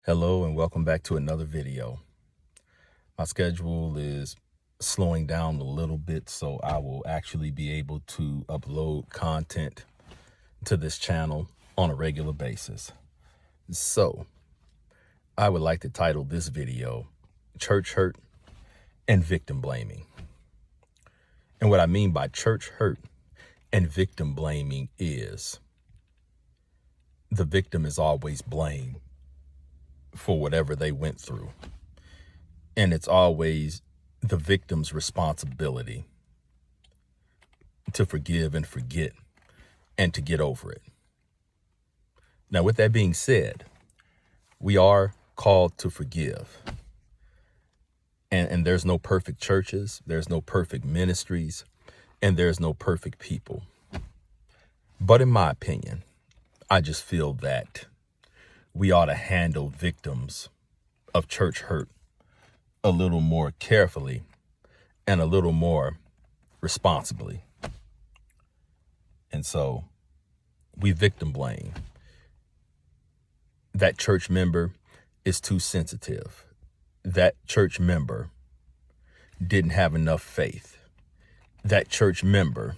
Hello and welcome back to another video. My schedule is slowing down a little bit, so I will actually be able to upload content to this channel on a regular basis. So I would like to title this video, Church Hurt and Victim Blaming. And what I mean by church hurt and victim blaming is the victim is always blamed for whatever they went through. And it's always the victim's responsibility to forgive and forget and to get over it. Now, with that being said, we are called to forgive. And there's no perfect churches, there's no perfect ministries, and there's no perfect people. But in my opinion, I just feel that we ought to handle victims of church hurt a little more carefully and a little more responsibly. And so we victim blame. That church member is too sensitive. That church member didn't have enough faith. That church member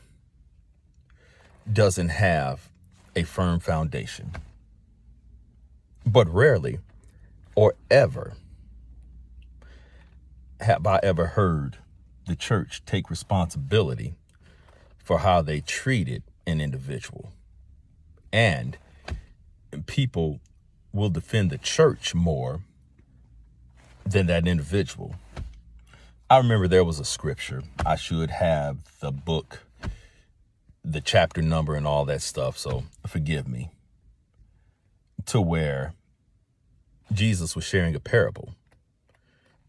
doesn't have a firm foundation. But rarely or ever have I ever heard the church take responsibility for how they treated an individual. And people will defend the church more than that individual. I remember there was a scripture. I should have the book, the chapter number and all that stuff, so forgive me. To where Jesus was sharing a parable,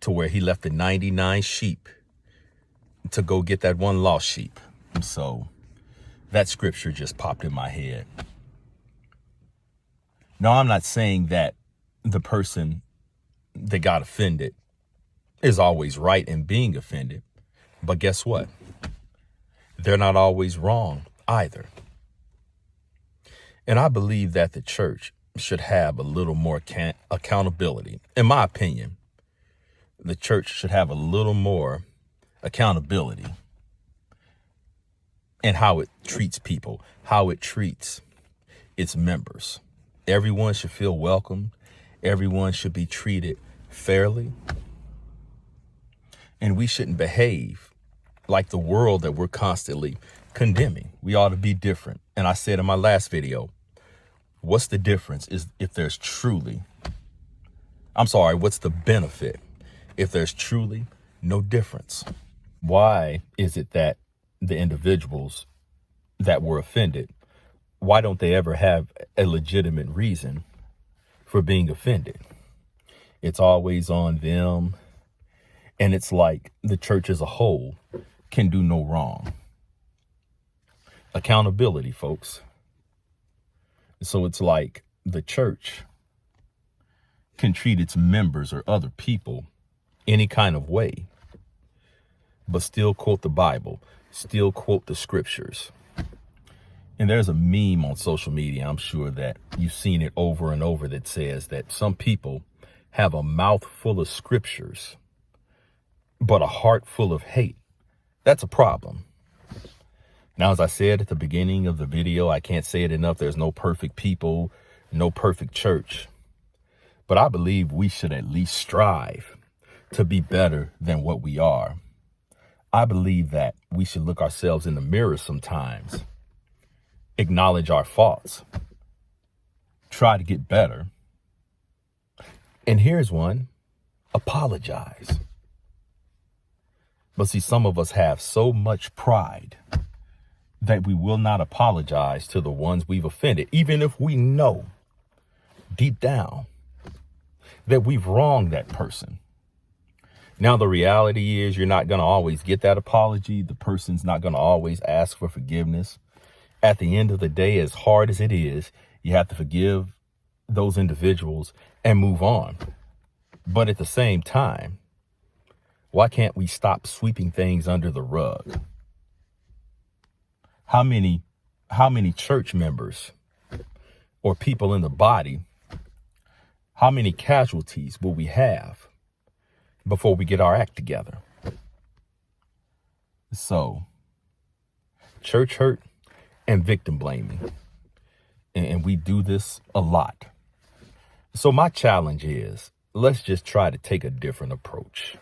to where he left the 99 sheep to go get that one lost sheep. And so that scripture just popped in my head. Now, I'm not saying that the person that got offended is always right in being offended, but guess what? They're not always wrong either. And I believe that the church should have a little more accountability. In my opinion, the church should have a little more accountability in how it treats people, how it treats its members. Everyone should feel welcome. Everyone should be treated fairly. And we shouldn't behave like the world that we're constantly condemning. We ought to be different. And I said in my last video, what's the difference is if there's truly, what's the benefit if there's truly no difference? Why is it that the individuals that were offended, why don't they ever have a legitimate reason for being offended? It's always on them. And it's like the church as a whole can do no wrong. Accountability, folks. So it's like the church can treat its members or other people any kind of way, but still quote the Bible, still quote the scriptures. And there's a meme on social media, I'm sure that you've seen it over and over, that says that some people have a mouth full of scriptures, but a heart full of hate. That's a problem. Now, as I said at the beginning of the video, I can't say it enough. There's no perfect people, no perfect church. But I believe we should at least strive to be better than what we are. I believe that we should look ourselves in the mirror sometimes, acknowledge our faults, try to get better. And here's one, apologize. But see, some of us have so much pride that we will not apologize to the ones we've offended, even if we know deep down that we've wronged that person. Now, the reality is you're not going to always get that apology. The person's not going to always ask for forgiveness. At the end of the day, as hard as it is, you have to forgive those individuals and move on. But at the same time, why can't we stop sweeping things under the rug? How many church members or people in the body How many casualties will we have before we get our act together? So, church hurt and victim blaming. And we do this a lot. So my challenge is, let's just try to take a different approach.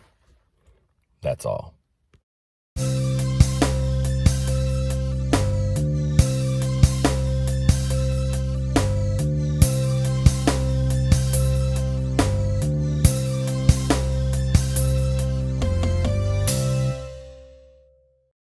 That's all.